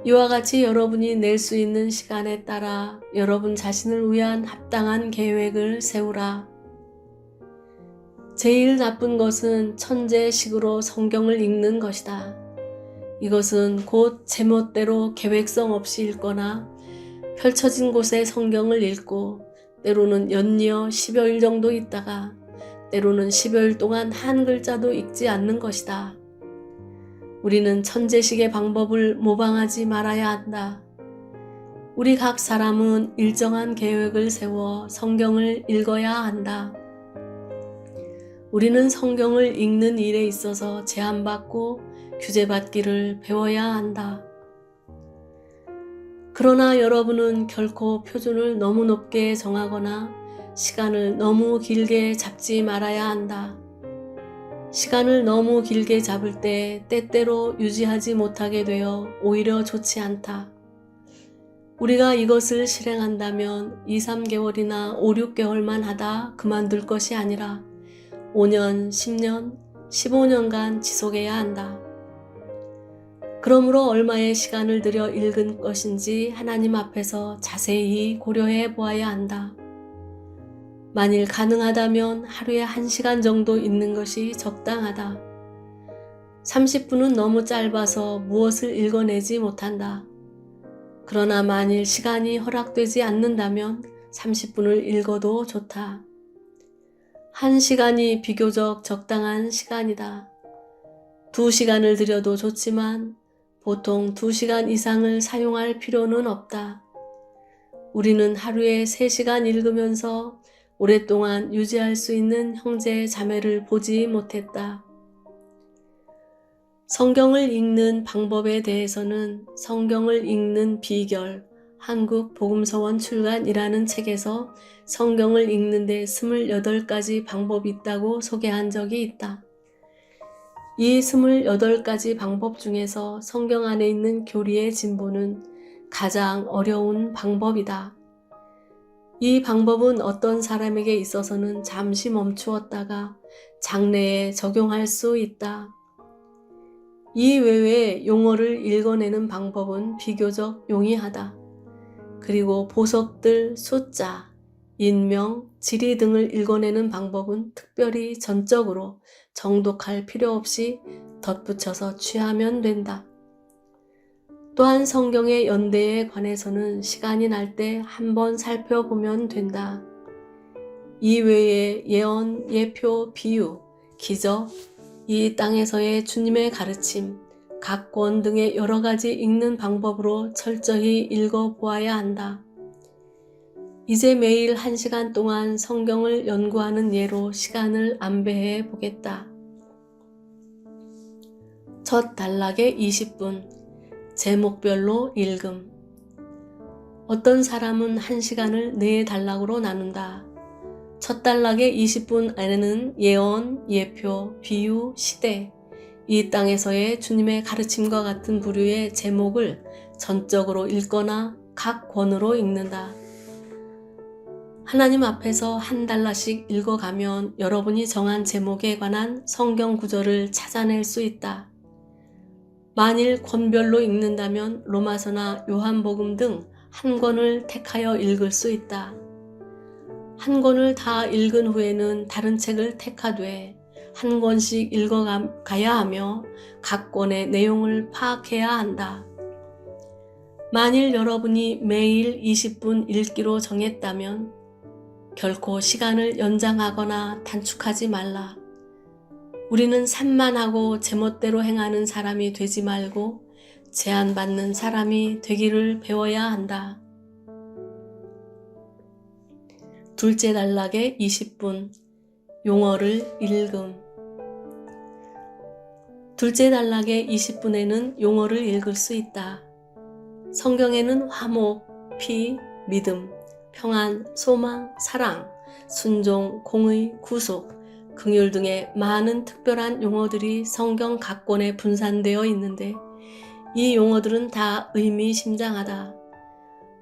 이와 같이 여러분이 낼 수 있는 시간에 따라 여러분 자신을 위한 합당한 계획을 세우라. 제일 나쁜 것은 천재식으로 성경을 읽는 것이다. 이것은 곧 제멋대로 계획성 없이 읽거나 펼쳐진 곳에 성경을 읽고 때로는 연이어 10여일 정도 있다가 때로는 10여일 동안 한 글자도 읽지 않는 것이다. 우리는 천재식의 방법을 모방하지 말아야 한다. 우리 각 사람은 일정한 계획을 세워 성경을 읽어야 한다. 우리는 성경을 읽는 일에 있어서 제한받고 규제받기를 배워야 한다. 그러나 여러분은 결코 표준을 너무 높게 정하거나 시간을 너무 길게 잡지 말아야 한다. 시간을 너무 길게 잡을 때 때때로 유지하지 못하게 되어 오히려 좋지 않다. 우리가 이것을 실행한다면 2, 3개월이나 5, 6개월만 하다 그만둘 것이 아니라 5년, 10년, 15년간 지속해야 한다. 그러므로 얼마의 시간을 들여 읽은 것인지 하나님 앞에서 자세히 고려해 보아야 한다. 만일 가능하다면 하루에 1시간 정도 읽는 것이 적당하다. 30분은 너무 짧아서 무엇을 읽어내지 못한다. 그러나 만일 시간이 허락되지 않는다면 30분을 읽어도 좋다. 1시간이 비교적 적당한 시간이다. 2시간을 들여도 좋지만 보통 2시간 이상을 사용할 필요는 없다. 우리는 하루에 3시간 읽으면서 오랫동안 유지할 수 있는 형제 자매를 보지 못했다. 성경을 읽는 방법에 대해서는 성경을 읽는 비결, 한국 복음서원 출간이라는 책에서 성경을 읽는데 28가지 방법이 있다고 소개한 적이 있다. 이 28가지 방법 중에서 성경 안에 있는 교리의 진보는 가장 어려운 방법이다. 이 방법은 어떤 사람에게 있어서는 잠시 멈추었다가 장래에 적용할 수 있다. 이 외에 용어를 읽어내는 방법은 비교적 용이하다. 그리고 보석들, 숫자, 인명, 지리 등을 읽어내는 방법은 특별히 전적으로 정독할 필요 없이 덧붙여서 취하면 된다. 또한 성경의 연대에 관해서는 시간이 날 때 한번 살펴보면 된다. 이 외에 예언, 예표, 비유, 기적, 이 땅에서의 주님의 가르침, 각권 등의 여러 가지 읽는 방법으로 철저히 읽어보아야 한다. 이제 매일 1시간 동안 성경을 연구하는 예로 시간을 안배해 보겠다. 첫 단락의 20분, 제목별로 읽음. 어떤 사람은 1시간을 4단락으로 나눈다. 첫 단락의 20분 안에는 예언, 예표, 비유, 시대, 이 땅에서의 주님의 가르침과 같은 부류의 제목을 전적으로 읽거나 각 권으로 읽는다. 하나님 앞에서 한 단락씩 읽어가면 여러분이 정한 제목에 관한 성경 구절을 찾아낼 수 있다. 만일 권별로 읽는다면 로마서나 요한복음 등 한 권을 택하여 읽을 수 있다. 한 권을 다 읽은 후에는 다른 책을 택하되 한 권씩 읽어가야 하며 각 권의 내용을 파악해야 한다. 만일 여러분이 매일 20분 읽기로 정했다면 결코 시간을 연장하거나 단축하지 말라. 우리는 산만하고 제멋대로 행하는 사람이 되지 말고 제한받는 사람이 되기를 배워야 한다. 둘째 단락의 20분, 용어를 읽음. 둘째 단락의 20분에는 용어를 읽을 수 있다. 성경에는 화목, 피, 믿음, 평안, 소망, 사랑, 순종, 공의, 구속, 긍휼 등의 많은 특별한 용어들이 성경 각 권에 분산되어 있는데 이 용어들은 다 의미심장하다.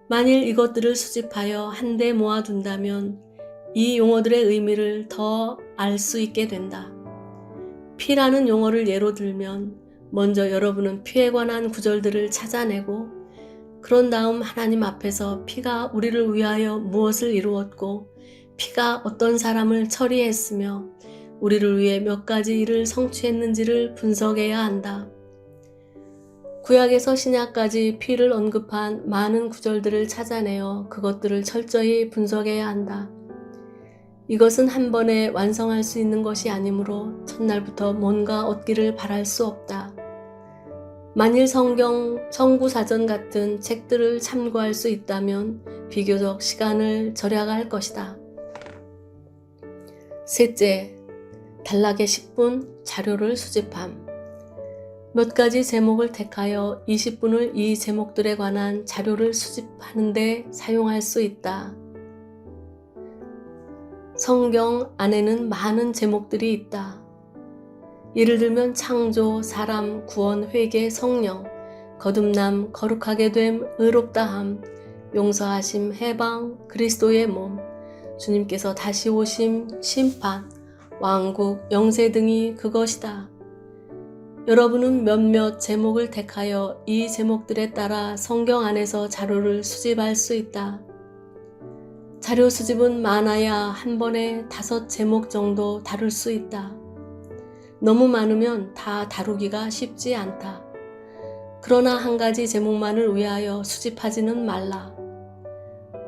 만일 이것들을 수집하여 한데 모아둔다면 이 용어들의 의미를 더 알 수 있게 된다. 피라는 용어를 예로 들면 먼저 여러분은 피에 관한 구절들을 찾아내고 그런 다음 하나님 앞에서 피가 우리를 위하여 무엇을 이루었고 피가 어떤 사람을 처리했으며 우리를 위해 몇 가지 일을 성취했는지를 분석해야 한다. 구약에서 신약까지 피를 언급한 많은 구절들을 찾아내어 그것들을 철저히 분석해야 한다. 이것은 한 번에 완성할 수 있는 것이 아니므로 첫날부터 뭔가 얻기를 바랄 수 없다. 만일 성경, 성구사전 같은 책들을 참고할 수 있다면 비교적 시간을 절약할 것이다. 셋째, 단락의 10분 자료를 수집함. 몇 가지 제목을 택하여 20분을 이 제목들에 관한 자료를 수집하는 데 사용할 수 있다. 성경 안에는 많은 제목들이 있다. 예를 들면 창조, 사람, 구원, 회개, 성령, 거듭남, 거룩하게 됨, 의롭다함, 용서하심, 해방, 그리스도의 몸, 주님께서 다시 오심, 심판, 왕국, 영세 등이 그것이다. 여러분은 몇몇 제목을 택하여 이 제목들에 따라 성경 안에서 자료를 수집할 수 있다. 자료 수집은 많아야 한 번에 5제목 정도 다룰 수 있다. 너무 많으면 다 다루기가 쉽지 않다. 그러나 한 가지 제목만을 위하여 수집하지는 말라.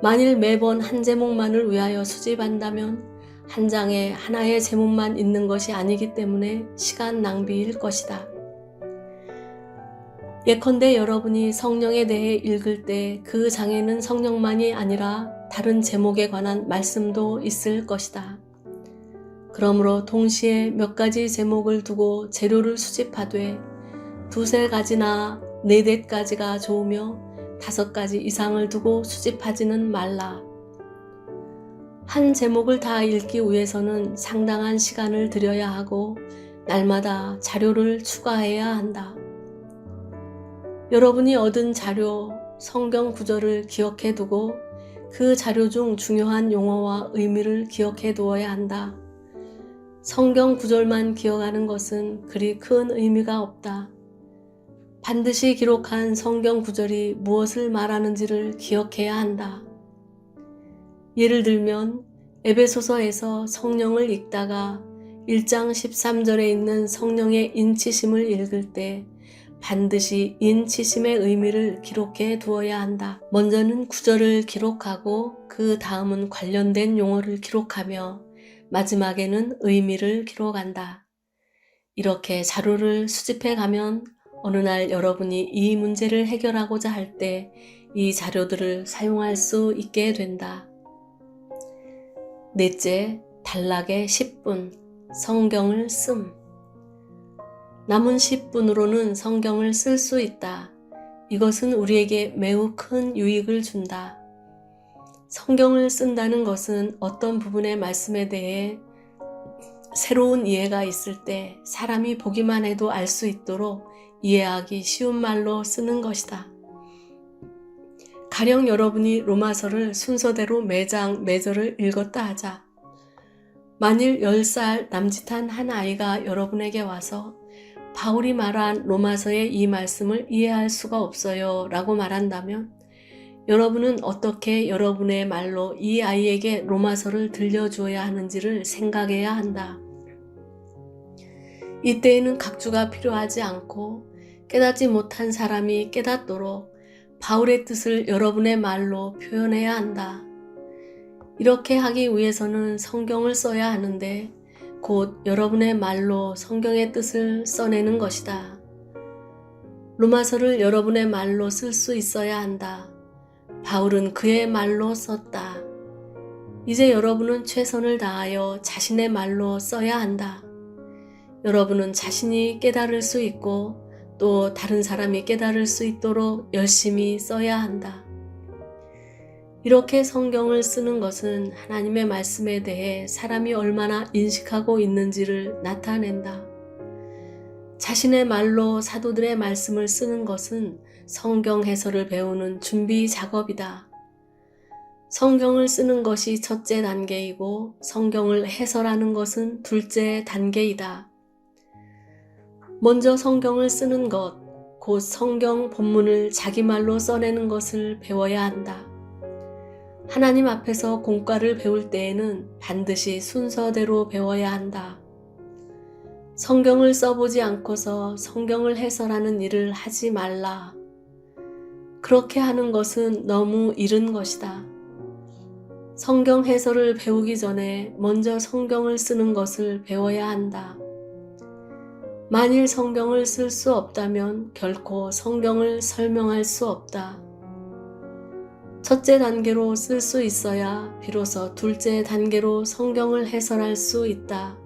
만일 매번 한 제목만을 위하여 수집한다면 한 장에 하나의 제목만 있는 것이 아니기 때문에 시간 낭비일 것이다. 예컨대 여러분이 성령에 대해 읽을 때 그 장에는 성령만이 아니라 다른 제목에 관한 말씀도 있을 것이다. 그러므로 동시에 몇 가지 제목을 두고 재료를 수집하되 2-3가지나 4-5가지가 좋으며 5가지 이상을 두고 수집하지는 말라. 한 제목을 다 읽기 위해서는 상당한 시간을 들여야 하고 날마다 자료를 추가해야 한다. 여러분이 얻은 자료, 성경 구절을 기억해 두고 그 자료 중 중요한 용어와 의미를 기억해 두어야 한다. 성경 구절만 기억하는 것은 그리 큰 의미가 없다. 반드시 기록한 성경 구절이 무엇을 말하는지를 기억해야 한다. 예를 들면 에베소서에서 성령을 읽다가 1장 13절에 있는 성령의 인치심을 읽을 때 반드시 인치심의 의미를 기록해 두어야 한다. 먼저는 구절을 기록하고 그 다음은 관련된 용어를 기록하며 마지막에는 의미를 기록한다. 이렇게 자료를 수집해 가면 어느 날 여러분이 이 문제를 해결하고자 할 때 이 자료들을 사용할 수 있게 된다. 넷째, 단락의 10분, 성경을 씀. 남은 10분으로는 성경을 쓸 수 있다. 이것은 우리에게 매우 큰 유익을 준다. 성경을 쓴다는 것은 어떤 부분의 말씀에 대해 새로운 이해가 있을 때 사람이 보기만 해도 알 수 있도록 이해하기 쉬운 말로 쓰는 것이다. 가령 여러분이 로마서를 순서대로 매장 매절을 읽었다 하자. 만일 10살 남짓한 한 아이가 여러분에게 와서 바울이 말한 로마서의 이 말씀을 이해할 수가 없어요 라고 말한다면 여러분은 어떻게 여러분의 말로 이 아이에게 로마서를 들려주어야 하는지를 생각해야 한다. 이때에는 각주가 필요하지 않고 깨닫지 못한 사람이 깨닫도록 바울의 뜻을 여러분의 말로 표현해야 한다. 이렇게 하기 위해서는 성경을 써야 하는데 곧 여러분의 말로 성경의 뜻을 써내는 것이다. 로마서를 여러분의 말로 쓸 수 있어야 한다. 바울은 그의 말로 썼다. 이제 여러분은 최선을 다하여 자신의 말로 써야 한다. 여러분은 자신이 깨달을 수 있고 또 다른 사람이 깨달을 수 있도록 열심히 써야 한다. 이렇게 성경을 쓰는 것은 하나님의 말씀에 대해 사람이 얼마나 인식하고 있는지를 나타낸다. 자신의 말로 사도들의 말씀을 쓰는 것은 성경 해설을 배우는 준비 작업이다. 성경을 쓰는 것이 첫째 단계이고 성경을 해설하는 것은 둘째 단계이다. 먼저 성경을 쓰는 것, 곧 성경 본문을 자기 말로 써내는 것을 배워야 한다. 하나님 앞에서 공과를 배울 때에는 반드시 순서대로 배워야 한다. 성경을 써보지 않고서 성경을 해설하는 일을 하지 말라. 그렇게 하는 것은 너무 이른 것이다. 성경 해설을 배우기 전에 먼저 성경을 쓰는 것을 배워야 한다. 만일 성경을 쓸 수 없다면 결코 성경을 설명할 수 없다. 첫째 단계로 쓸 수 있어야 비로소 둘째 단계로 성경을 해설할 수 있다.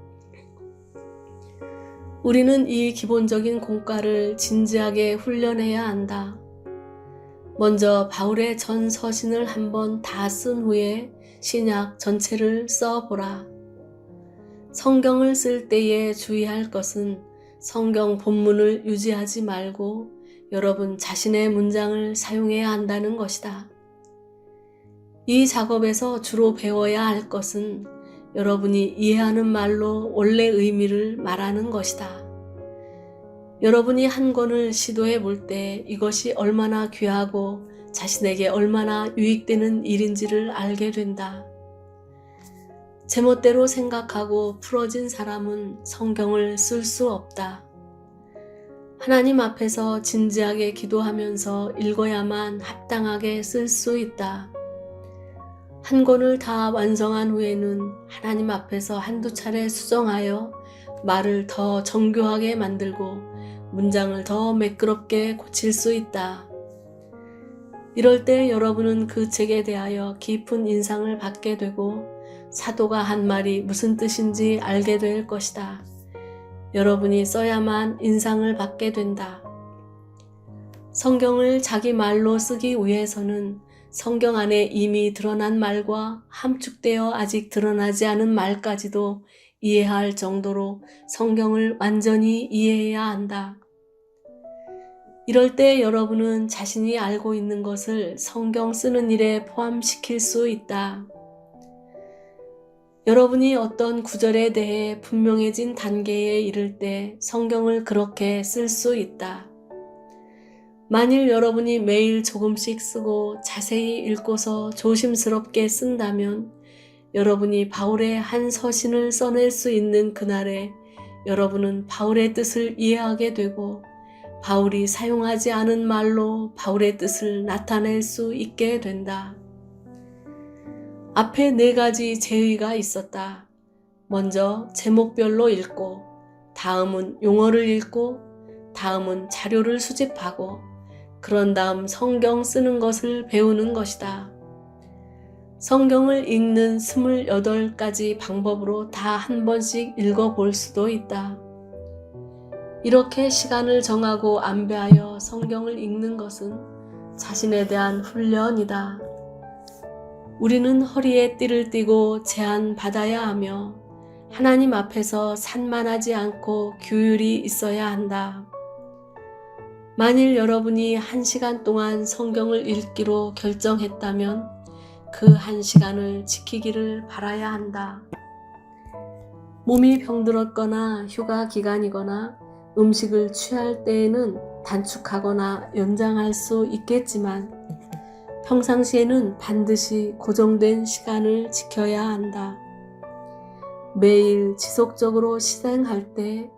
우리는 이 기본적인 공과를 진지하게 훈련해야 한다. 먼저 바울의 전 서신을 한번 다 쓴 후에 신약 전체를 써보라. 성경을 쓸 때에 주의할 것은 성경 본문을 유지하지 말고 여러분 자신의 문장을 사용해야 한다는 것이다. 이 작업에서 주로 배워야 할 것은 여러분이 이해하는 말로 원래 의미를 말하는 것이다. 여러분이 한 권을 시도해 볼 때 이것이 얼마나 귀하고 자신에게 얼마나 유익되는 일인지를 알게 된다. 제멋대로 생각하고 풀어진 사람은 성경을 쓸 수 없다. 하나님 앞에서 진지하게 기도하면서 읽어야만 합당하게 쓸 수 있다. 한 권을 다 완성한 후에는 하나님 앞에서 한두 차례 수정하여 말을 더 정교하게 만들고 문장을 더 매끄럽게 고칠 수 있다. 이럴 때 여러분은 그 책에 대하여 깊은 인상을 받게 되고 사도가 한 말이 무슨 뜻인지 알게 될 것이다. 여러분이 써야만 인상을 받게 된다. 성경을 자기 말로 쓰기 위해서는 성경 안에 이미 드러난 말과 함축되어 아직 드러나지 않은 말까지도 이해할 정도로 성경을 완전히 이해해야 한다. 이럴 때 여러분은 자신이 알고 있는 것을 성경 쓰는 일에 포함시킬 수 있다. 여러분이 어떤 구절에 대해 분명해진 단계에 이를 때 성경을 그렇게 쓸 수 있다. 만일 여러분이 매일 조금씩 쓰고 자세히 읽고서 조심스럽게 쓴다면 여러분이 바울의 한 서신을 써낼 수 있는 그날에 여러분은 바울의 뜻을 이해하게 되고 바울이 사용하지 않은 말로 바울의 뜻을 나타낼 수 있게 된다. 앞에 4가지 제의가 있었다. 먼저 제목별로 읽고, 다음은 용어를 읽고, 다음은 자료를 수집하고, 그런 다음 성경 쓰는 것을 배우는 것이다. 성경을 읽는 28가지 방법으로 다 한 번씩 읽어볼 수도 있다. 이렇게 시간을 정하고 안배하여 성경을 읽는 것은 자신에 대한 훈련이다. 우리는 허리에 띠를 띠고 제한받아야 하며 하나님 앞에서 산만하지 않고 규율이 있어야 한다. 만일 여러분이 1시간 동안 성경을 읽기로 결정했다면 그 1시간을 지키기를 바라야 한다. 몸이 병들었거나 휴가 기간이거나 음식을 취할 때에는 단축하거나 연장할 수 있겠지만 평상시에는 반드시 고정된 시간을 지켜야 한다. 매일 지속적으로 실행할 때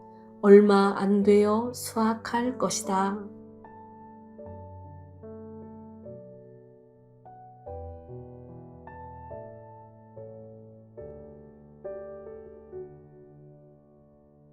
얼마 안 되어 수확할 것이다.